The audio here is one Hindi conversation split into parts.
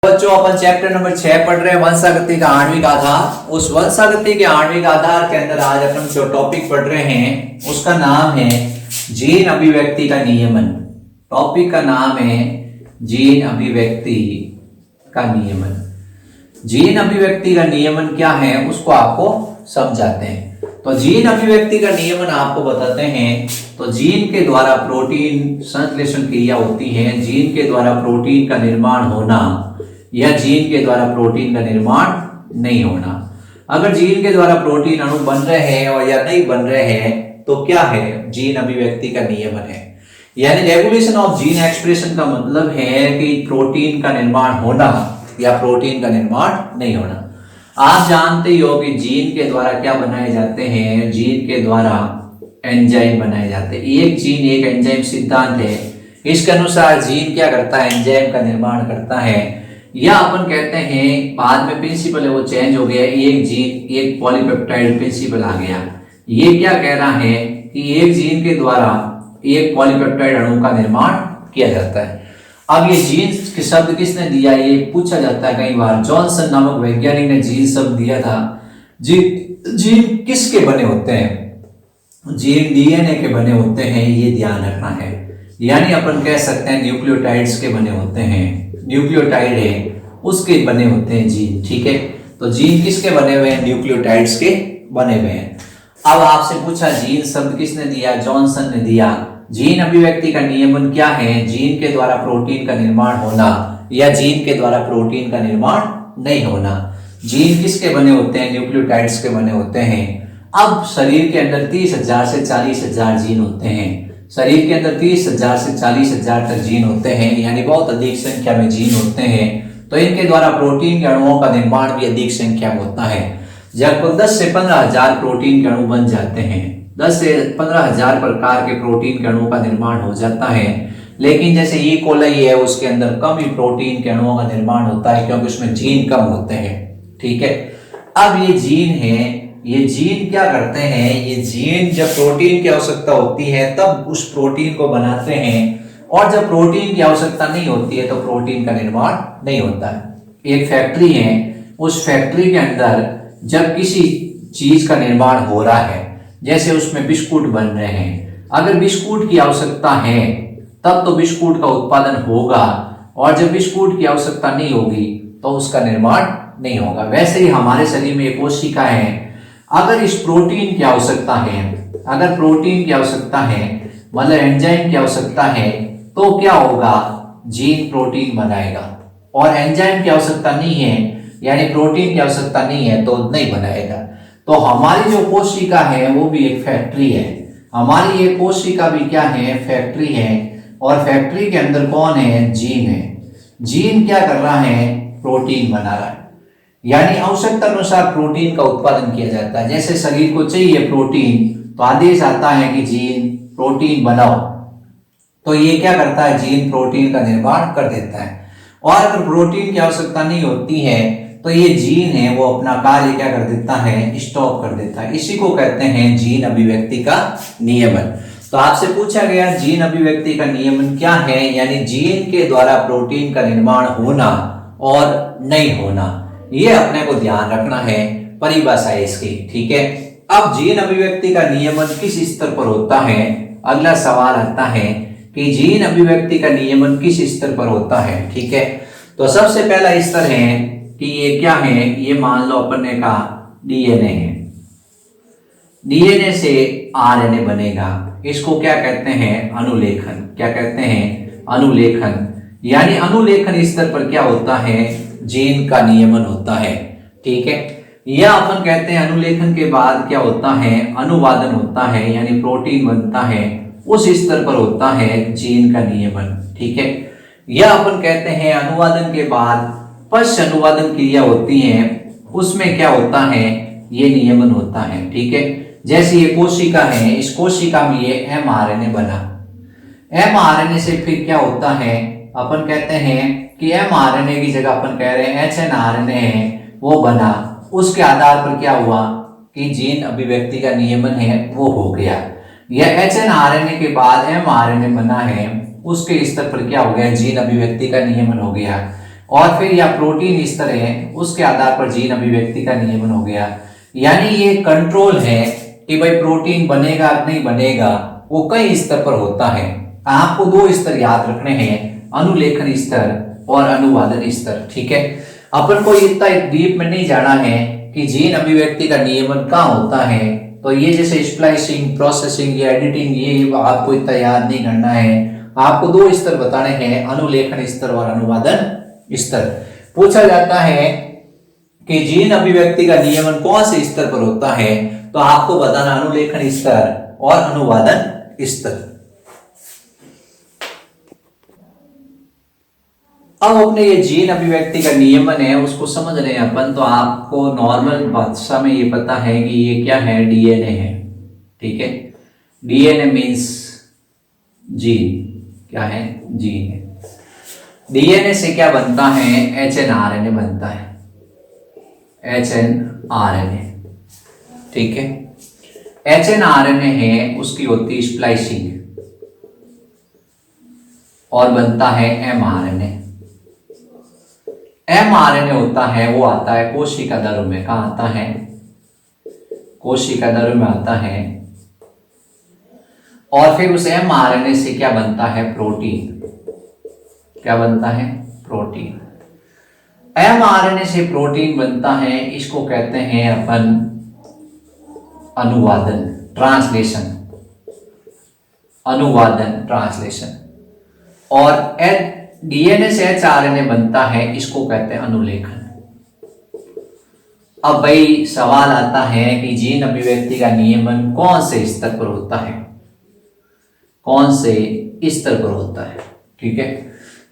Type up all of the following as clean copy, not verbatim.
बच्चों अपन चैप्टर नंबर 6 पढ़ रहे हैं वंशागति का आणविक आधार। उस वंशागति के आणविक आधार के अंदर आज अपन जो टॉपिक पढ़ रहे हैं उसका नाम है जीन अभिव्यक्ति का नियमन। टॉपिक का नाम है जीन अभिव्यक्ति का नियमन। जीन अभिव्यक्ति का नियमन क्या है उसको आपको समझाते हैं। तो जीन अभिव्यक्ति का नियमन आपको बताते हैं। तो जीन के द्वारा प्रोटीन संश्लेषण क्रिया होती है, जीन के द्वारा प्रोटीन का निर्माण होना या जीन के द्वारा प्रोटीन का निर्माण नहीं होना। अगर जीन के द्वारा प्रोटीन अणु बन रहे हैं और या नहीं बन रहे हैं तो क्या है, जीन अभिव्यक्ति का नियमन है। यानी रेगुलेशन ऑफ जीन एक्सप्रेशन का मतलब है कि प्रोटीन का निर्माण होना या प्रोटीन का निर्माण नहीं होना। आप जानते ही हो कि जीन के द्वारा क्या बनाए जाते हैं, जीन के द्वारा एंजाइम बनाए जाते हैं। एक जीन एक एंजाइम सिद्धांत है। इसके अनुसार जीन क्या करता है, एंजाइम का निर्माण करता है। या अपन कहते हैं बाद में प्रिंसिपल है वो चेंज हो गया, एक जीन एक पॉलीपेप्टाइड प्रिंसिपल आ गया। ये क्या कह रहा है कि एक जीन के द्वारा एक पॉलीपेप्टाइड अणु का निर्माण किया जाता है। अब ये जीन के शब्द किसने दिया, ये पूछा जाता है कई बार। जॉनसन नामक वैज्ञानिक ने जीन शब्द दिया था। जीन किसके बने होते हैं, जीन डीएनए के बने होते हैं, ये ध्यान रखना है। यानी अपन कह सकते हैं न्यूक्लियोटाइड्स के बने होते हैं, न्यूक्लियोटाइड है उसके बने होते हैं जीन। ठीक है, तो जीन किसके बने हुए हैं, न्यूक्लियोटाइड्स के बने हुए हैं। अब आपसे पूछा जीन शब्द किसने दिया, जॉनसन ने दिया। जीन अभिव्यक्ति का नियमन क्या है, जीन के द्वारा प्रोटीन का निर्माण होना या जीन के द्वारा प्रोटीन का निर्माण नहीं होना। जीन किसके बने होते हैं, न्यूक्लियोटाइड्स के बने होते हैं। अब शरीर के अंदर 30,000 से 40,000 जीन होते हैं। शरीर के अंदर 30,000 से 40,000 तक जीन होते हैं, यानी बहुत अधिक संख्या में जीन होते हैं। तो इनके द्वारा प्रोटीन के अणुओं का निर्माण भी अधिक संख्या में होता है। लगभग 10 से 15,000 प्रोटीन के अणु बन जाते हैं। 10 से 15,000 प्रकार के प्रोटीन के अणुओं का निर्माण हो जाता है। लेकिन जैसे ई कोलाई है उसके अंदर कम ही प्रोटीन के अणुओं का निर्माण होता है क्योंकि उसमें जीन कम होते हैं। ठीक है, अब ये जीन है, ये जीन क्या करते हैं, ये जीन जब प्रोटीन की आवश्यकता होती है तब उस प्रोटीन को बनाते हैं, और जब प्रोटीन की आवश्यकता नहीं होती है तो प्रोटीन का निर्माण नहीं होता है। एक फैक्ट्री है, उस फैक्ट्री के अंदर जब किसी चीज का निर्माण हो रहा है, जैसे उसमें बिस्कुट बन रहे हैं, अगर बिस्कुट की आवश्यकता है तब तो बिस्कुट का उत्पादन होगा, और जब बिस्कुट की आवश्यकता नहीं होगी तो उसका निर्माण नहीं होगा। वैसे ही हमारे शरीर में एक कोशिका है, अगर इस प्रोटीन की आवश्यकता है, अगर प्रोटीन की आवश्यकता है मतलब एंजाइम की आवश्यकता है तो क्या होगा, जीन प्रोटीन बनाएगा। और एंजाइम की आवश्यकता नहीं है यानी प्रोटीन की आवश्यकता नहीं है तो नहीं बनाएगा। तो हमारी जो कोशिका है वो भी एक फैक्ट्री है। हमारी ये कोशिका भी क्या है, फैक्ट्री है। और फैक्ट्री के अंदर कौन है, जीन है। जीन क्या कर रहा है, प्रोटीन बना रहा है। यानी आवश्यकता अनुसार प्रोटीन का उत्पादन किया जाता है। जैसे शरीर को चाहिए प्रोटीन तो आदेश आता है कि जीन प्रोटीन बनाओ, तो ये क्या करता है, जीन प्रोटीन का निर्माण कर देता है। और अगर प्रोटीन की आवश्यकता नहीं होती है तो ये जीन है वो अपना कार्य क्या कर देता है, स्टॉप कर देता है। इसी को कहते हैं जीन अभिव्यक्ति का नियमन। तो आपसे पूछा गया जीन अभिव्यक्ति का नियमन क्या है, यानी जीन के द्वारा प्रोटीन का निर्माण होना और नहीं होना, ये अपने को ध्यान रखना है, परिभाषा है इसकी। ठीक है, अब जीन अभिव्यक्ति का नियमन किस स्तर पर होता है, अगला सवाल आता है कि जीन अभिव्यक्ति का नियमन किस स्तर पर होता है। ठीक है, तो सबसे पहला स्तर है कि ये क्या है, ये मान लो अपन ने कहा डीएनए है, डीएनए से आरएनए बनेगा। इसको क्या कहते हैं, अनुलेखन। क्या कहते हैं, अनुलेखन। यानी अनुलेखन स्तर पर क्या होता है, जीन का नियमन होता है। ठीक है, या अपन कहते हैं अनुलेखन के बाद क्या होता है, अनुवादन होता है, यानी प्रोटीन बनता है, उस स्तर पर होता है जीन का नियमन। ठीक है, या अपन कहते हैं अनुवादन के बाद पश्च अनुवादन क्रिया होती है, उसमें क्या होता है, ये नियमन होता है। ठीक है, जैसे ये कोशिका है, इस कोशिका में ये एमआरएनए बना, एमआरएनए से फिर क्या होता है, अपन कहते हैं कि एमआरएनए की जगह अपन कह रहे हैं एचएनआरएनए है वो बना। उसके आधार पर क्या हुआ कि जीन अभिव्यक्ति का नियमन है वो हो गया। यह एचएनआरएनए के बाद एमआरएनए बना है, उसके स्तर पर क्या हो गया, जीन अभिव्यक्ति का नियमन हो गया। और फिर या प्रोटीन स्तर है उसके आधार पर जीन अभिव्यक्ति का नियमन हो गया। यानी ये कंट्रोल है कि भाई प्रोटीन बनेगा नहीं बनेगा, वो कई स्तर पर होता है। आपको दो स्तर याद रखने हैं, अनुलेखन स्तर और अनुवादन स्तर। ठीक है, अपन को इतना डीप में नहीं जाना है कि जीन अभिव्यक्ति का नियमन कहाँ होता है। तो ये जैसे स्प्लाइसिंग, प्रोसेसिंग या एडिटिंग, ये आपको इतना याद नहीं करना है। आपको दो स्तर बताने हैं, अनुलेखन स्तर और अनुवादन स्तर। पूछा जाता है कि जीन अभिव्यक्ति का नियमन कौन से स्तर पर होता है, तो आपको बताना अनुलेखन स्तर और अनुवादन स्तर। अब अपने ये जीन अभिव्यक्ति का नियमन है उसको समझ रहे हैं अपन, तो आपको नॉर्मल भाषा में ये पता है कि ये क्या है, डीएनए है। ठीक है, डीएनए मीन्स जीन, क्या है, जीन है। डीएनए से क्या बनता है, एचएनआरएनए बनता है, एचएनआरएनए। ठीक है, एचएनआरएनए है उसकी होती है स्प्लाइसिंग और बनता है एमआरएनए। एमआरएनए होता है वो आता है कोशिका दरों में। कहाँ आता है, कोशिका दरों में आता है। और फिर उस एमआरएनए से क्या बनता है, प्रोटीन। क्या बनता है, प्रोटीन। एमआरएनए से प्रोटीन बनता है, इसको कहते हैं अपन अनुवादन, ट्रांसलेशन, अनुवादन, ट्रांसलेशन। और डीएनए से एचआरएनए बनता है, इसको कहते हैं अनुलेखन। अब भाई सवाल आता है कि जीन अभिव्यक्ति का नियमन कौन से स्तर पर होता है, कौन से स्तर पर होता है। ठीक है,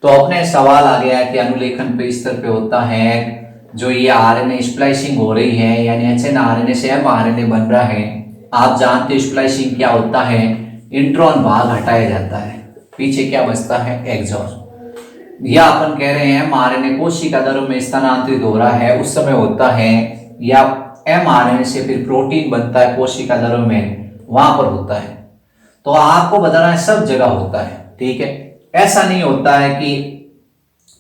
तो अपने सवाल आ गया कि अनुलेखन पे स्तर पे होता है। जो ये आरएनए स्प्लाइसिंग हो रही है, यानी एचएनआरएनए से एमआरएनए बन रहा है। आप जानते हो स्प्लाइसिंग क्या होता है, इंट्रॉन भाग हटाया जाता है, पीछे क्या बचता है, एक्सॉन। या अपन कह रहे हैं एमआरएनए कोशिका दरों में स्थानांतरित हो रहा है, उस समय होता है। या एमआरएनए से फिर प्रोटीन बनता है कोशिका दरों में, वहां पर होता है। तो आपको बताना है सब जगह होता है। ठीक है, ऐसा नहीं होता है कि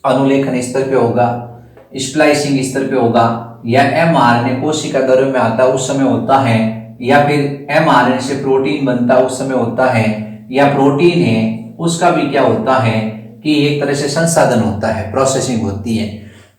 अनुलेखन स्तर पे होगा, स्प्लाइसिंग स्तर पे होगा, या एमआरएनए कोशिका दरों में आता है उस समय होता है, या फिर एमआरएनए से प्रोटीन बनता है उस समय होता है, या प्रोटीन है उसका भी क्या होता है कि एक तरह से संसाधन होता है, प्रोसेसिंग होती है।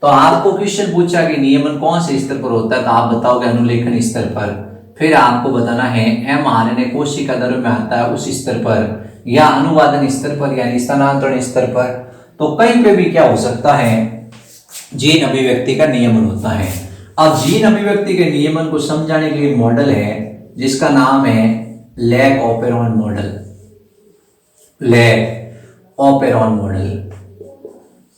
तो आपको क्वेश्चन पूछा कि नियमन कौन से स्तर पर होता है, तो आप बताओगे अनुलेखन स्तर पर। फिर आपको बताना है एमआरएनए कोशिका दरों में आता है उस स्तर पर, या अनुवादन स्तर पर, यानी स्थानांतरण स्तर पर। तो कहीं पे भी क्या हो सकता है, जीन अभिव्यक्ति का नियमन होता है। अब जीन अभिव्यक्ति के नियमन को समझाने के लिए मॉडल है जिसका नाम है lac operon model. Lac operon model,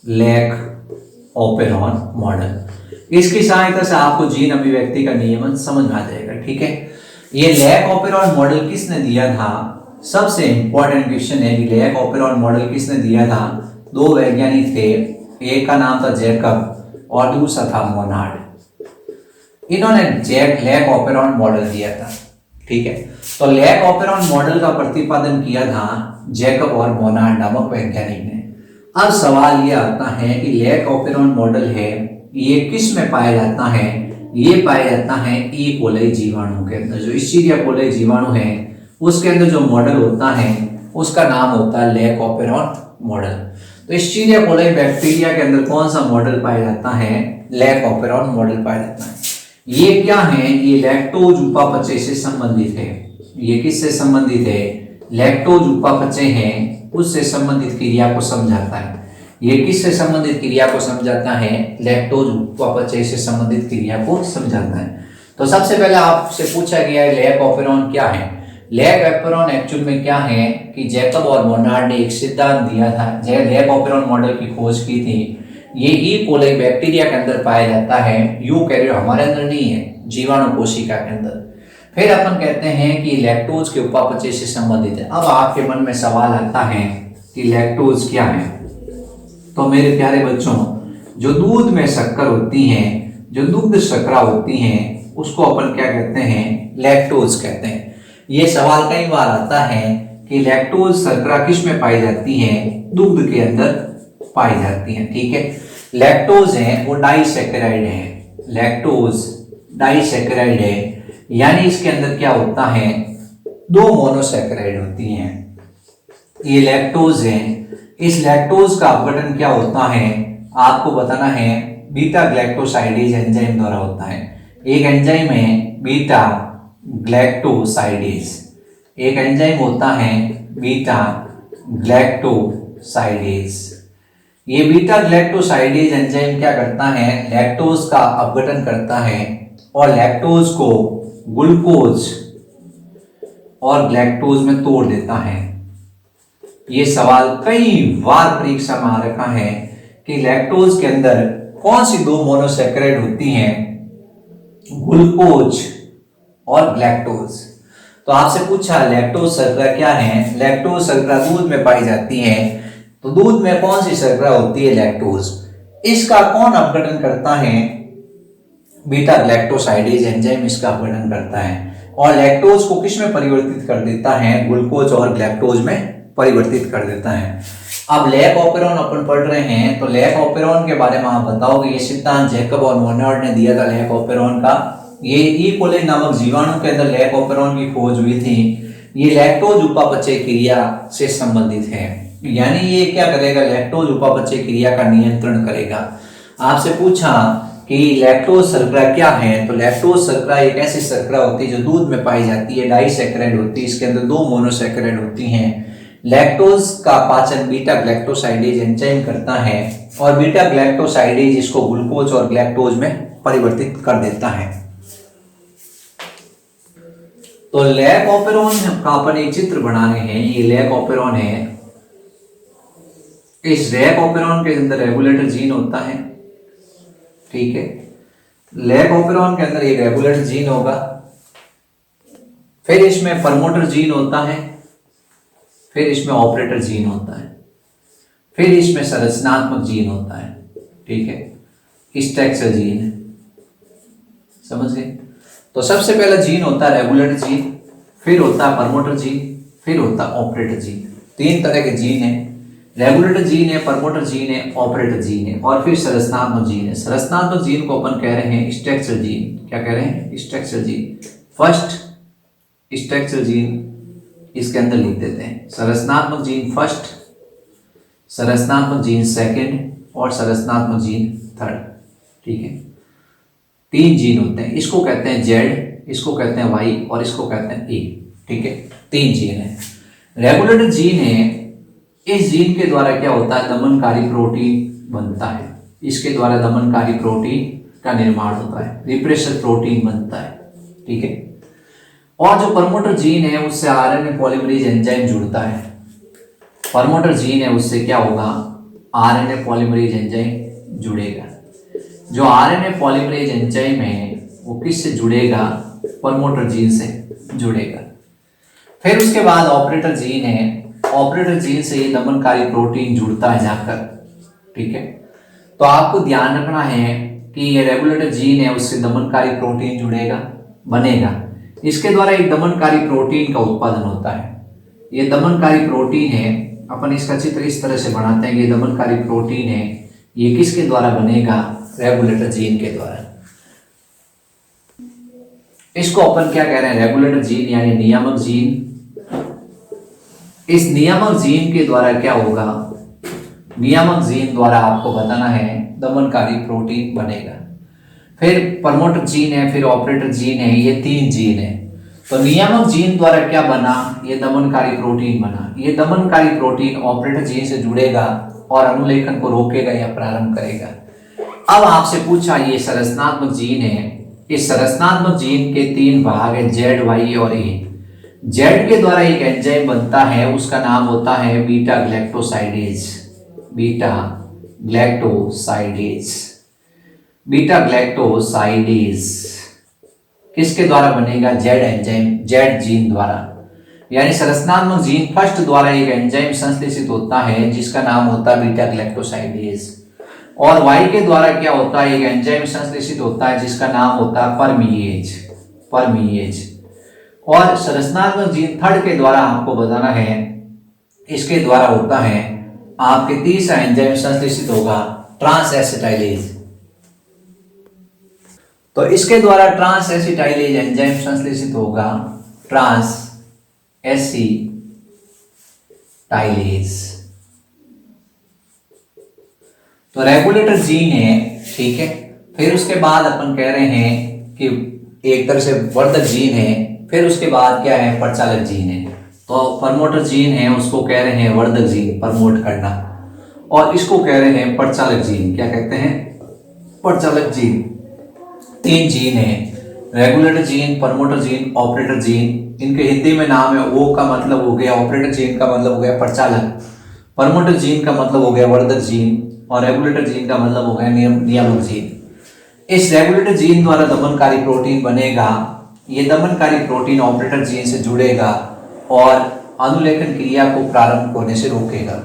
lac operon model. इसकी सहायता से आपको जीन अभिव्यक्ति का नियमन समझ में आ जाएगा। ठीक है, ये लैक ऑपेरॉन मॉडल किसने दिया था, सबसे इंपॉर्टेंट क्वेश्चन है कि लैक ऑपेरॉन मॉडल किसने दिया था। दो वैज्ञानिक थे, एक का नाम था जैकब और दूसरा था मोनार्ड। इन्होंने लैक ऑपेरॉन मॉडल दिया था। ठीक है, तो लैक ऑपेरॉन मॉडल का प्रतिपादन किया था जैकब और मोनार्ड नामक वैज्ञानिक ने। अब सवाल यह आता है कि लैक ऑपेरॉन मॉडल है ये किस में पाया जाता है, ये पाया जाता है ई कोलाई जीवाणु के अंदर। जो इस्चीरिया कोलाई जीवाणु है उसके अंदर जो मॉडल होता है उसका नाम होता है लैक ऑपेरॉन मॉडल। तो इस्चीरिया कोलाई बैक्टीरिया के अंदर कौन सा मॉडल पाया जाता है, लैक ऑपेरॉन मॉडल पाया जाता है। ये क्या है, ये लैक्टोज उपापचय से संबंधित है। ये किससे संबंधित है, लैक्टोज उपापचय है उससे संबंधित क्रिया को समझाता है। ये किससे संबंधित क्रिया को समझाता है, लैक्टोज उपापचय से संबंधित क्रिया को समझाता है। तो सबसे पहले आपसे पूछा गया है लैक ऑपेरॉन क्या है। लैक ऑपेरॉन एक्चुअल में क्या है कि जैकब और मोनार्ड ने एक सिद्धांत दिया था, लैक ऑपेरॉन मॉडल की खोज की थी। ये ई कोलाई बैक्टीरिया के अंदर पाया जाता है, यूकैरियोट हमारे अंदर नहीं है, जीवाणु कोशिका के अंदर। फिर अपन कहते हैं कि लैक्टोज के उपापचय से संबंधित है। अब आपके मन में सवाल आता है कि लैक्टोज क्या है। तो मेरे प्यारे बच्चों, जो दूध में शक्कर होती है, जो दुग्ध शर्करा होती है, उसको अपन क्या कहते हैं, लैक्टोज कहते हैं। ये सवाल कई बार आता है कि लैक्टोज शर्करा किस में पाई जाती है, दुग्ध के अंदर पाई जाती है। ठीक है, लैक्टोज है वो डाइसैकेराइड है, लैक्टोज डाइसैकेराइड है, यानी इसके अंदर क्या होता है, दो मोनोसैकेराइड होती हैं। ये लैक्टोज है, इस लैक्टोज का अपघटन क्या होता है आपको बताना है, बीटा ग्लैक्टोसाइडेज एंजाइम द्वारा होता है। एक एंजाइम है बीटा ग्लैक्टोसाइडेज, एक एंजाइम होता है बीटा ग्लैक्टोसाइडेज। ये बीटा ग्लैक्टोसाइडेज एंजाइम क्या करता है, लैक्टोज का अपघटन करता है और लैक्टोज को ग्लूकोज और ग्लैक्टोज में तोड़ देता है। ये सवाल कई बार परीक्षा में आ रखा है कि लैक्टोज के अंदर कौन सी दो मोनोसैकेराइड होती हैं, ग्लूकोज और ग्लैक्टोज। तो आपसे पूछा लैक्टोज शर्करा क्या है, लैक्टोज शर्करा दूध में पाई जाती है, तो दूध में कौन सी शर्करा होती है, लैक्टोज। इसका कौन अपघटन करता है, बीटा ग्लैक्टोसाइडेज एंजाइम इसका अपघटन करता है और लैक्टोज को किस में परिवर्तित कर देता है, ग्लूकोज और ग्लैक्टोज में परिवर्तित कर देता है। अब लैक ऑपेरॉन अपन पढ़ रहे हैं, तो लैक ऑपेरॉन के बारे में आप बताओगे, ये सिद्धांत जैकब और मोनार्ड ने दिया था लैक ऑपेरॉन का। ये ई कोली नामक जीवाणु के अंदर लैक ऑपेरॉन की खोज हुई थी। ये लैक्टोज उपापचय क्रिया से संबंधित है, यानी ये क्या करेगा, लैक्टोज उपापचय क्रिया का नियंत्रण करेगा। आपसे पूछा कि लैक्टोज शर्करा क्या है, तो लैक्टोज शर्करा एक ऐसी शर्करा होती है जो दूध में पाई जाती है, डाइसैकेराइड होती है, इसके अंदर दो मोनोसैकेराइड होती हैं। लैक्टोज का पाचन बीटा ग्लैक्टोसाइडेज एंजाइम करता है और बीटा ग्लैक्टोसाइडेज इसको ग्लूकोज और ग्लैक्टोज में परिवर्तित कर देता है। तो लैक ऑपेरॉन का अपन एक चित्र बना रहे हैं, ये लैक ऑपेरॉन है। इस लैक ऑपेरॉन के अंदर रेगुलेटर जीन होता है, ठीक है। लैक ऑपेरॉन के अंदर एक रेगुलेटर जीन होगा, फिर इसमें प्रमोटर जीन होता है, फिर इसमें ऑपरेटर जीन होता है, फिर इसमें संरचनात्मक जीन होता है, ठीक है, स्ट्रक्चर जीन है, समझ गए। तो सबसे पहला जीन होता है रेगुलेटर जीन, फिर होता है प्रमोटर जीन, फिर होता है ऑपरेटर जीन। तीन तरह के जीन है, रेगुलेटर जीन है, प्रमोटर जीन है, ऑपरेटर जीन है और फिर संरचनात्मक जीन है। संरचनात्मक जीन को अपन कह रहे हैं स्ट्रक्चर जीन। क्या कह रहे हैं, structure gene. First structure gene इसके अंदर लिख देते हैं, संरचनात्मक जीन फर्स्ट, संरचनात्मक जीन सेकंड और संरचनात्मक जीन थर्ड, ठीक है। तीन जीन होते हैं, इसको कहते हैं जेड, इसको कहते हैं वाई और इसको कहते हैं ए, ठीक है। तीन जीन है। रेगुलेटर जीन है, इस जीन के द्वारा क्या होता है, दमनकारी प्रोटीन बनता है, इसके द्वारा दमनकारी प्रोटीन का निर्माण होता है, रिप्रेसर प्रोटीन बनता है, ठीक है। और जो प्रमोटर जीन है उससे आरएनए पॉलीमरेज एंजाइम जुड़ता है। प्रमोटर जीन है उससे क्या होगा, आरएनए पॉलीमरेज एंजाइम जुड़ेगा। जो आरएनए पॉलीमरेज एंजाइम है वो किससे जुड़ेगा, प्रमोटर जीन से जुड़ेगा। फिर उसके बाद ऑपरेटर जीन है, ऑपरेटर जीन से ये दमनकारी प्रोटीन जुड़ता है जाकर, ठीक है। तो आपको ध्यान रखना है कि ये रेगुलेटर जीन है उससे दमनकारी प्रोटीन जुड़ेगा, बनेगा, इसके द्वारा एक दमनकारी प्रोटीन का उत्पादन होता है। ये दमनकारी प्रोटीन है, अपन इसका चित्र इस तरह से बनाते हैं कि दमनकारी प्रोटीन है, ये किसके द्वारा बनेगा, रेगुलेटर जीन के द्वारा। इसको अपन क्या कह रहे हैं, रेगुलेटर जीन यानी नियामक जीन। इस नियामक जीन के द्वारा क्या होगा, नियामक जीन द्वारा आपको बताना है दमनकारी प्रोटीन बनेगा। फिर प्रमोटर जीन है, फिर ऑपरेटर जीन है, ये तीन जीन है। तो नियामक जीन द्वारा क्या बना, ये दमनकारी प्रोटीन बना। ये दमनकारी प्रोटीन ऑपरेटर जीन से जुड़ेगा और अनुलेखन को रोकेगा या प्रारंभ करेगा। अब आपसे पूछा ये संरचनात्मक जीन है, इस संरचनात्मक जीन के तीन भाग है, जेड, वाई और ए। जेड के द्वारा एक एंजाइम बनता है, उसका नाम होता है beta galactosidase, beta galactosidase. Beta galactosidase किसके द्वारा बनेगा, जेड एंजाइम, जेड जीन द्वारा। यानी संरचनात्मक जीन फर्स्ट द्वारा एक एंजाइम संश्लेषित होता है जिसका नाम होता है बीटा ग्लैक्टोसाइडेज, और वाई के द्वारा क्या होता है, एक एंजाइम संश्लेषित होता है जिसका नाम होता है परमीएज, परमीएज। और संरचनात्मक जीन थर्ड के द्वारा आपको बताना है, इसके द्वारा होता है आपके तीसरा एंजाइम संश्लेषित होगा ट्रांस एसिटाइलेज। तो इसके द्वारा ट्रांस एसिटाइलेज एंजाइम संश्लेषित होगा, ट्रांस एसिटाइलेज। तो रेगुलेटर जीन है, ठीक है। फिर उसके बाद अपन कह रहे हैं कि एक तरह से वर्धक जीन है, फिर उसके बाद क्या है, प्रचालक जीन है। तो प्रमोटर जीन है, उसको कह रहे हैं वर्धक जीन, प्रमोट करना, और इसको कह रहे हैं प्रचालक जीन। क्या कहते हैं, प्रचालक जीन। 3 जीन है, regulator gene, promoter gene, operator gene. इनके हिंदी में नाम है, ओ का मतलब हो गया ऑपरेटर जीन का मतलब हो गया प्रचालक, प्रमोटर जीन का मतलब हो गया वर्धक जीन, और रेगुलेटर जीन का मतलब हो गया नियामक जीन। इस रेगुलेटर जीन द्वारा दमनकारी प्रोटीन बनेगा। ये दमनकारी प्रोटीन ऑपरेटर जीन से जुड़ेगा और अनुलेखन क्रिया को प्रारंभ होने से रोकेगा।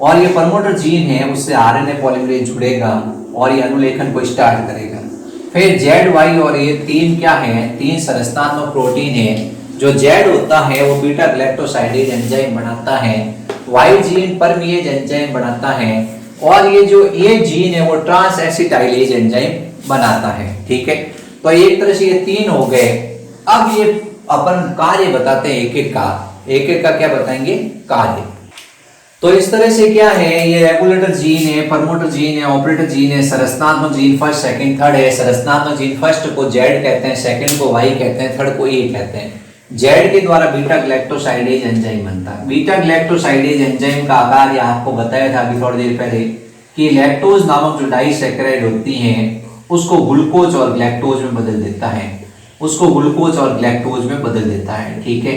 और ये प्रमोटर जीन है, उससे आरएनए पॉलीमरेज जुड़ेगा और ये अनुलेखन को स्टार्ट करेगा। फिर जेड, वाई और ये 3 क्या है, 3 संरचनात्मक प्रोटीन है। जो जेड होता है वो बीटा ग्लैक्टोसाइडेज एंजाइम बनाता है, वाई जीन परमिएज एंजाइम बनाता है, और ये जो ए जीन है वो ट्रांस एसिटाइलेज एंजाइम बनाता है, ठीक है। तो एक तरह से ये 3 हो गए। अब ये अपन कार्य बताते हैं, एक एक का क्या बताएंगे, कार्य। तो इस तरह से क्या है, ये रेगुलेटर जीन है, प्रमोटर जीन है, ऑपरेटर जीन है, संरचनात्मक जीन फर्स्ट सेकंड थर्ड है। संरचनात्मक जीन फर्स्ट को जेड कहते हैं, सेकंड को वाई कहते हैं, थर्ड को ए कहते हैं। जेड के द्वारा बीटा ग्लैक्टोसाइडेज एंजाइम बनता है। बीटा ग्लैक्टोसाइडेज एंजाइम का आकार ये आपको बताया था अभी थोड़ी देर पहले कि लैक्टोज नामक जो डाइसैकेराइड होती हैं उसको ग्लूकोज और ग्लैक्टोज में बदल देता है, उसको ग्लूकोज और ग्लैक्टोज में बदल देता है, ठीक है।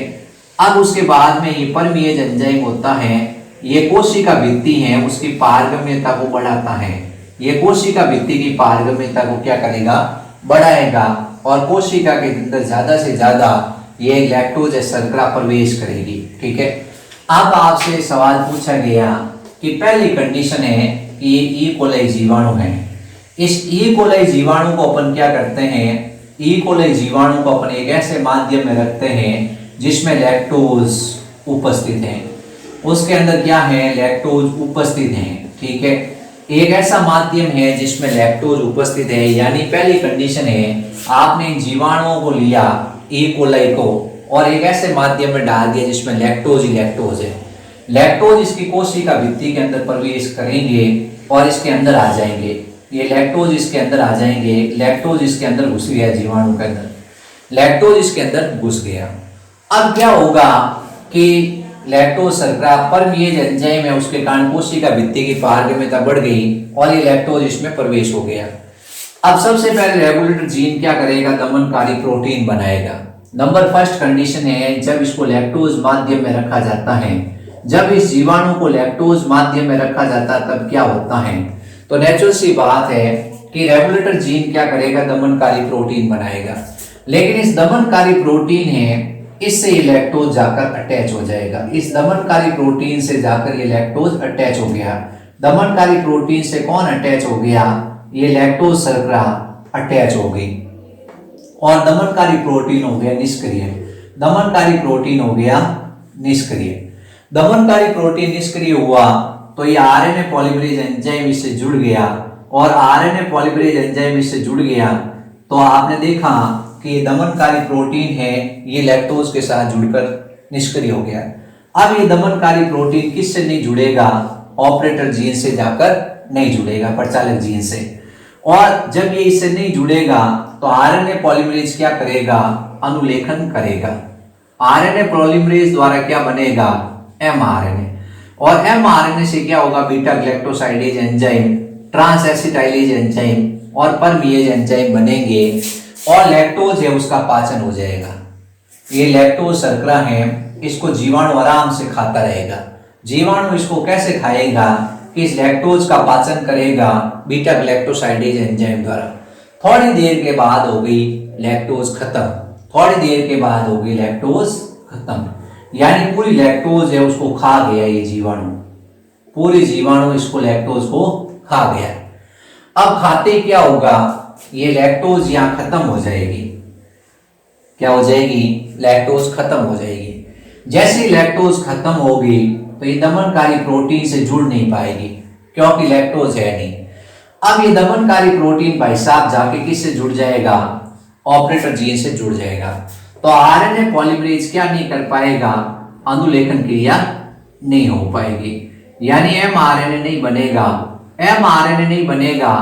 अब उसके बाद में ये परमिएज एंजाइम होता है, ये कोशिका भित्ति है उसकी पारगम्यता को बढ़ाता है। ये कोशिका भित्ति की पारगम्यता को क्या करेगा, बढ़ाएगा, और कोशिका के अंदर ज्यादा से ज्यादा ये लैक्टोज शर्करा प्रवेश करेगी, ठीक है। अब आपसे सवाल पूछा गया कि पहली कंडीशन है कि ये ई कोलाई जीवाणु है। इस ई कोलाई जीवाणु को अपन क्या करते हैं, ई कोलाई जीवाणु को अपन एक ऐसे माध्यम में रखते हैं जिसमें लैक्टोज उपस्थित है, उसके अंदर क्या है, लैक्टोज उपस्थित है, ठीक है। एक ऐसा माध्यम है जिसमें लैक्टोज उपस्थित है, यानी पहली कंडीशन है आपने इन जीवाणुओं को लिया ई कोलाई को और एक ऐसे माध्यम में डाल दिया जिसमें लैक्टोज ही लैक्टोज है। लैक्टोज इसकी कोशिका भित्ति के अंदर प्रवेश करेंगे और इसके अंदर आ जाएंगे, ये लैक्टोज इसके अंदर आ जाएंगे, लैक्टोज इसके अंदर घुस गया, जीवाणु के अंदर लैक्टोज इसके अंदर घुस गया। अब क्या होगा कि लैक्टोज शर्करा परमिएज एंजाइम है, उसके कारण कोशिका भित्ति की पारगम्यता बढ़ गई और ये लैक्टोज इसमें प्रवेश हो गया। अब सबसे पहले रेगुलेटर जीन क्या करेगा, दमनकारी प्रोटीन बनाएगा। नंबर फर्स्ट कंडीशन है जब इसको लैक्टोज माध्यम में रखा जाता है, जब इस जीवाणु को लैक्टोज माध्यम में रखा जाता है तब क्या होता है, तो नेचुरल सी बात है कि रेगुलेटर जीन क्या करेगा, दमनकारी प्रोटीन बनाएगा। लेकिन इस दमनकारी प्रोटीन है इससे ये लैक्टोज जाकर अटैच हो जाएगा, इस दमनकारी प्रोटीन से जाकर ये लैक्टोज अटैच हो गया। दमनकारी प्रोटीन से कौन अटैच हो गया, ये लैक्टोज शर्करा अटैच हो गई और दमनकारी प्रोटीन हो गया निष्क्रिय। दमनकारी प्रोटीन हो गया निष्क्रिय। दमनकारी प्रोटीन निष्क्रिय हुआ तो ये आरएनए पॉलीमरेज एंजाइम इससे जुड़ गया और आरएनए पॉलीमरेज एंजाइम इससे जुड़ गया तो आपने देखा कि दमनकारी प्रोटीन है ये लैक्टोज के साथ जुड़कर निष्क्रिय हो गया। अब ये दमनकारी प्रोटीन किससे नहीं जुड़ेगा, ऑपरेटर जीन से जाकर नहीं जुड़ेगा, प्रचालक जीन से। और जब ये इससे नहीं जुड़ेगा तो आरएनए पॉलीमरेज क्या करेगा, अनुलेखन करेगा। आरएनए पॉलीमरेज द्वारा क्या बनेगा, एमआरएनए, और एमआरएनए से क्या होगा, beta galactosidase enzyme, trans acetylase enzyme और परमिएज एंजाइम बनेंगे और लैक्टोज है उसका पाचन हो जाएगा। ये लैक्टोज शर्करा है, इसको जीवाणु आराम से खाता रहेगा। जीवाणु इसको कैसे खाएगा कि इस लैक्टोज का पाचन करेगा बीटा ग्लैक्टोसाइडेज एंजाइम द्वारा। थोड़ी देर के बाद हो गई लैक्टोज खत्म, थोड़ी देर के बाद हो गई लैक्टोज खत्म, यानी पूरी लैक्टोज है उसको खा गया ये जीवाणु, पूरी जीवाणु इसको लैक्टोज को खा गया। अब खाते क्या होगा, ये लैक्टोज यहां खत्म हो जाएगी। क्या हो जाएगी, लैक्टोज खत्म हो जाएगी। जैसे लैक्टोज खत्म होगी तो ये दमनकारी प्रोटीन से जुड़ नहीं पाएगी क्योंकि लैक्टोज है नहीं। अब ये दमनकारी प्रोटीन भाई साहब जाके किससे जुड़ जाएगा, ऑपरेटर जीन से जुड़ जाएगा। तो आरएनए पॉलीमरेज क्या नहीं कर पाएगा, अनुलेखन क्रिया नहीं हो पाएगी, यानी एमआरएनए नहीं बनेगा। एमआरएनए नहीं बनेगा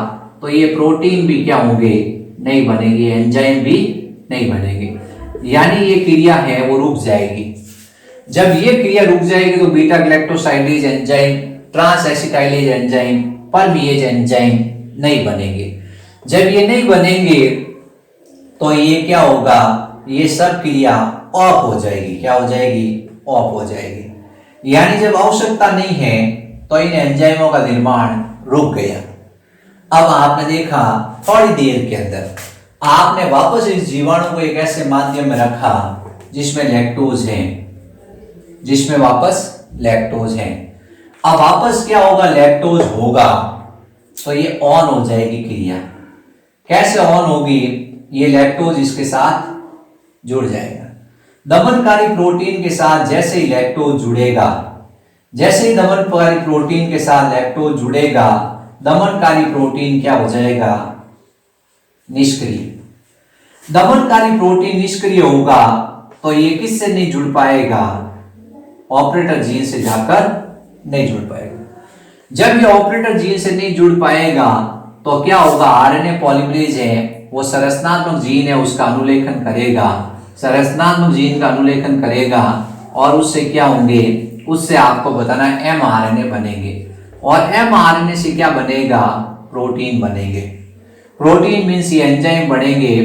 तो ये प्रोटीन भी क्या होंगे, नहीं बनेगी, एंजाइम भी नहीं बनेंगे, यानी ये क्रिया है वो रुक जाएगी। जब ये क्रिया रुक जाएगी तो beta galactosidase enzyme, trans acetylase enzyme, permease enzyme नहीं बनेंगे। जब ये नहीं बनेंगे तो ये क्या होगा, ये सब क्रिया ऑफ हो जाएगी। क्या हो जाएगी, ऑफ हो जाएगी, यानी जब आवश्यकता नहीं है तो इन एंजाइमों का निर्माण रुक गया। अब आपने देखा थोड़ी देर के अंदर आपने वापस इस जीवाणु को एक ऐसे माध्यम में रखा जिसमें लैक्टोज है, जिसमें वापस लैक्टोज है। अब वापस क्या होगा, लैक्टोज होगा तो ये ऑन हो जाएगी क्रिया। कैसे ऑन होगी, ये लैक्टोज इसके साथ जुड़ जाएगा। दमनकारी प्रोटीन के साथ जैसे ही लैक्टोज जुड़ेगा, जैसे ही दमनकारी प्रोटीन के साथ लैक्टोज जुड़ेगा, दमनकारी प्रोटीन क्या हो जाएगा, निष्क्रिय। दमनकारी प्रोटीन निष्क्रिय होगा तो ये किससे नहीं जुड़ पाएगा, ऑपरेटर जीन से जाकर नहीं जुड़ पाएगा। जब ये ऑपरेटर जीन से नहीं जुड़ पाएगा तो क्या होगा, आरएनए पॉलीमरेज है वो संरचनात्मक जीन है उसका अनुलेखन करेगा, संरचनात्मक जीन का अनुलेखन करेगा और उससे क्या होंगे, उससे आपको बताना एमआरएनए बनेंगे और एमआरएनए से क्या बनेगा, प्रोटीन बनेंगे। प्रोटीन मींस ये एंजाइम बनेंगे।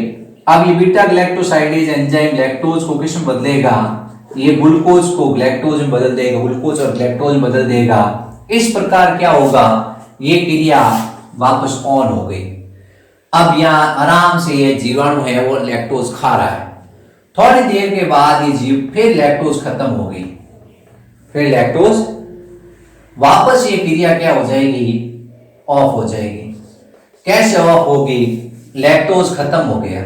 अब ये बीटा ग्लैक्टोसाइडेज एंजाइम लैक्टोज को किस में बदलेगा, ये ग्लूकोज को ग्लैक्टोज में बदल देगा, ग्लूकोज और ग्लैक्टोज में बदल देगा। इस प्रकार क्या होगा, ये क्रिया वापस ऑन हो गई। अब यहाँ आराम से ये जीवाणु है वो लैक्टोज खा रहा है। थोड़ी देर के बाद ये जीव फिर लैक्टोज खत्म हो गई, फिर लैक्टोज वापस ये क्रिया क्या हो जाएगी, ऑफ हो जाएगी। कैसे ऑफ होगी, लैक्टोज खत्म हो गया।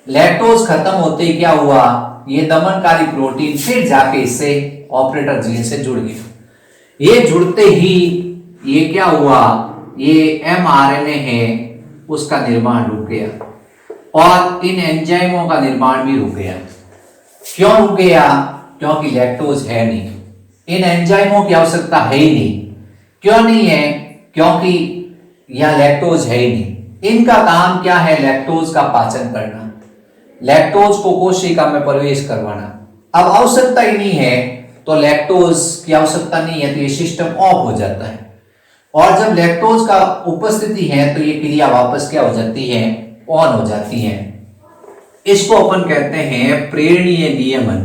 लैक्टोज खत्म होते ही क्या हुआ, ये दमनकारी प्रोटीन फिर जाके इससे ऑपरेटर जीन से जुड़ गया। ये जुड़ते ही ये क्या हुआ, ये एमआरएनए है उसका निर्माण रुक गया और इन एंजाइमों का निर्माण भी रुक गया। क्यों रुक गया, क्योंकि लैक्टोज है नहीं, इन एंजाइमों की आवश्यकता है ही नहीं। क्यों नहीं है, क्योंकि यह लैक्टोज है ही नहीं। इनका काम क्या है, लैक्टोज का पाचन करना, लैक्टोज को कोशिका में प्रवेश करवाना। अब आवश्यकता ही नहीं है तो लैक्टोज की आवश्यकता नहीं है तो ये सिस्टम ऑफ हो जाता है और जब लैक्टोज का उपस्थिति है तो ये क्रिया वापस क्या हो जाती है, ऑन हो जाती है। इसको अपन कहते हैं प्रेरणीय नियमन।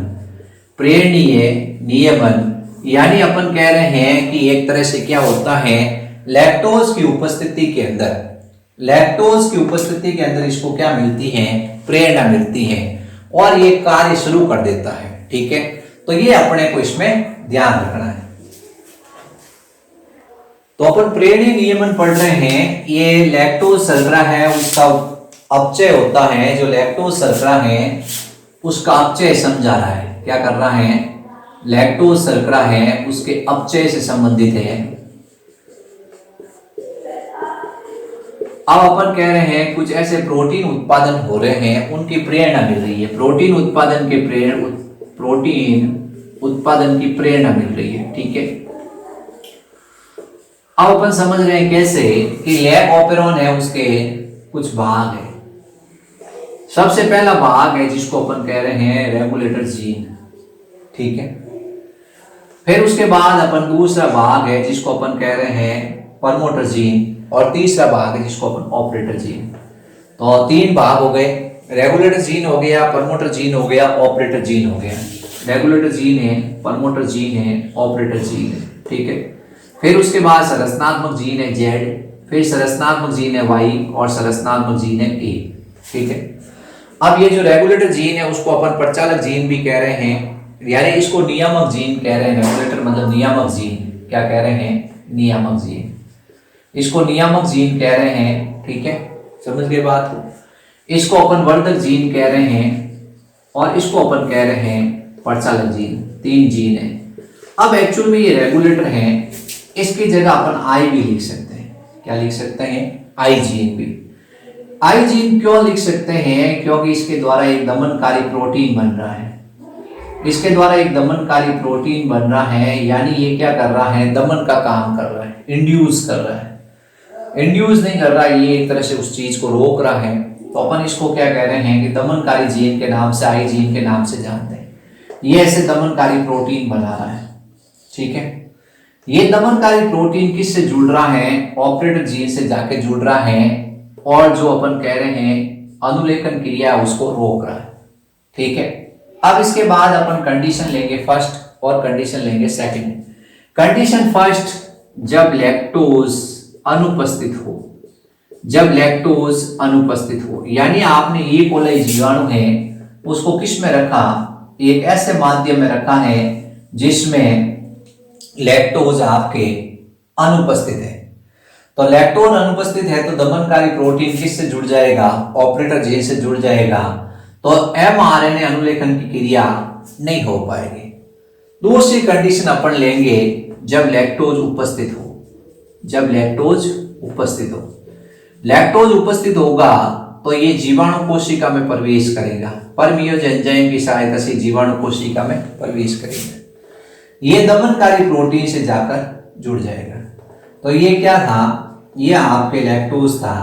प्रेरणीय नियमन यानी अपन कह रहे हैं कि एक तरह से क्या होता है, लैक्टोज की उपस्थिति के अंदर, लैक्टोज की उपस्थिति के अंदर इसको क्या मिलती है, प्रेरणा मिलती है और ये कार्य शुरू कर देता है। ठीक है, तो ये अपने को इसमें ध्यान रखना है। तो अपन प्रेरणीय नियमन पढ़ रहे हैं। ये लैक्टोज शर्करा है उसका अपचय होता है, जो लैक्टोज शर्करा है उसका अपचय समझा रहा है। क्या कर रहा है, लैक्टोज शर्करा है उसके अपचय से संबंधित है। अब अपन कह रहे हैं कुछ ऐसे प्रोटीन उत्पादन हो रहे हैं, उनकी प्रेरणा मिल रही है। प्रोटीन उत्पादन की प्रेरणा मिल रही है। ठीक है, अब अपन समझ रहे हैं कैसे कि लैक ऑपेरॉन है उसके कुछ भाग है। सबसे पहला भाग है जिसको अपन कह रहे हैं रेगुलेटर जीन। ठीक है, फिर उसके बाद अपन दूसरा भाग है जिसको अपन कह रहे हैं प्रमोटर जीन और तीसरा भाग है जिसको अपन ऑपरेटर जीन। तो तीन भाग हो गए, रेगुलेटर जीन हो गया, प्रमोटर जीन हो गया, ऑपरेटर जीन हो गया। रेगुलेटर जीन है, प्रमोटर जीन है, ऑपरेटर जीन है। ठीक है, फिर उसके बाद संरचनात्मक जीन है जेड, फिर संरचनात्मक जीन है वाई और संरचनात्मक जीन है ए। ठीक है, अब ये जो रेगुलेटर जीन है उसको अपन प्रचालक जीन भी कह रहे हैं, यानी इसको नियामक जीन कह रहे हैं। रेगुलेटर मतलब नियामक जीन, क्या कह रहे हैं, नियामक जीन, इसको नियामक जीन कह रहे हैं। ठीक है, समझ गए बात। इसको अपन वर्धक जीन कह रहे हैं और इसको अपन कह रहे हैं प्रचालक जीन। तीन जीन है। अब एक्चुअल में ये रेगुलेटर है, इसकी जगह अपन आई भी लिख सकते हैं। क्या लिख सकते हैं, आई जीन भी। आई जीन क्यों लिख सकते हैं, क्योंकि इसके द्वारा एक दमनकारी प्रोटीन बन रहा है। इसके द्वारा एक दमनकारी प्रोटीन बन रहा है, यानी ये क्या कर रहा है, दमन का काम कर रहा है, इंड्यूस कर रहा है। इंड्यूस नहीं कर रहा, ये एक तरह से उस चीज को रोक रहा है। तो अपन इसको क्या कह रहे हैं कि दमनकारी जीन के नाम से, आई जीन के नाम से जानते हैं। ये ऐसे दमनकारी प्रोटीन बना रहा है, ठीक है। ये दमनकारी प्रोटीन किससे जुड़ रहा है, ऑपरेटर जीन से जाके जुड़ रहा है, और जो अपन कह रहे हैं अनुलेखन क्रिया उसको रोक रहा है, ठीक है। अब इसके बाद अपन कंडीशन लेंगे फर्स्ट और कंडीशन लेंगे सेकंड। कंडीशन फर्स्ट, जब लैक्टोज अनुपस्थित हो, जब लैक्टोज अनुपस्थित हो, यानी आपने ई कोलाई जीवाणु है उसको किस में रखा, एक ऐसे माध्यम में रखा है जिसमें लैक्टोज आपके अनुपस्थित है। तो लैक्टोज अनुपस्थित है तो दमनकारी प्रोटीन किससे जुड़ जाएगा, ऑपरेटर जीन से जुड़ जाएगा, तो mRNA अनुलेखन की क्रिया नहीं हो पाएगी। दूसरी कंडीशन अपन लेंगे, जब लैक्टोज उपस्थित हो, जब लैक्टोज उपस्थित हो। लैक्टोज उपस्थित होगा तो ये जीवाणु कोशिका में प्रवेश करेगा, परमियोज एंजाइम की सहायता से जीवाणु कोशिका में प्रवेश करेगा, ये दमनकारी प्रोटीन से जाकर जुड़ जाएगा। तो ये क्या था, ये आपके लैक्टोज था,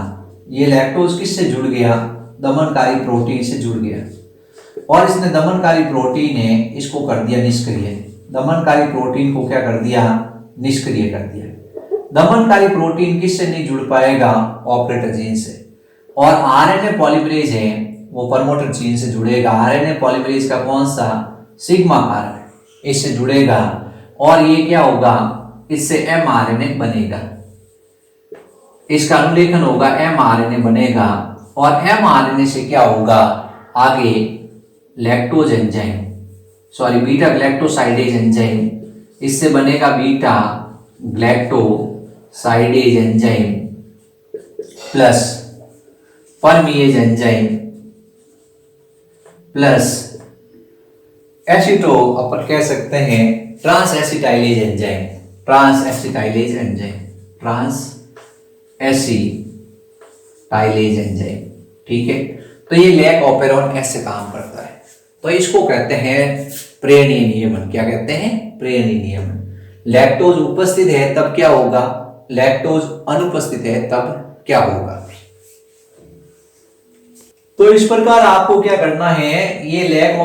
ये लैक्टोज किससे जुड़ गया, दमनकारी प्रोटीन से जुड़ गया, और इसने दमनकारी प्रोटीन है इसको कर दिया निष्क्रिय। दमनकारी प्रोटीन को क्या कर दिया, निष्क्रिय कर दिया। दमनकारी प्रोटीन किससे नहीं जुड़ पाएगा, ऑपरेटर जीन से। और आरएनए पॉलीमरेज है वो प्रमोटर जीन से जुड़ेगा। आरएनए पॉलीमरेज का कौन सा, सिग्मा कारक, इससे जुड़ेगा, और ये क्या होगा, इससे mRNA बनेगा, इसका अनुलेखन होगा, mRNA बनेगा, और mRNA से क्या होगा, आगे lactose enzyme, sorry beta galactosidase enzyme, इससे बनेगा beta galactosidase enzyme plus permease enzyme plus aceto, अपन कह सकते हैं trans acetylase enzyme, trans acetylase enzyme, trans acetylase enzyme, ठीक है। तो ये लैक ऑपेरॉन ऐसे काम करता है। तो इसको कहते हैं प्रेरणीय नियमन। क्या कहते हैं, प्रेरणीय नियमन। लैक्टोज उपस्थित है तब क्या होगा, लैक्टोज अनुपस्थित है तब क्या होगा। तो इस प्रकार आपको क्या करना है, ये लैक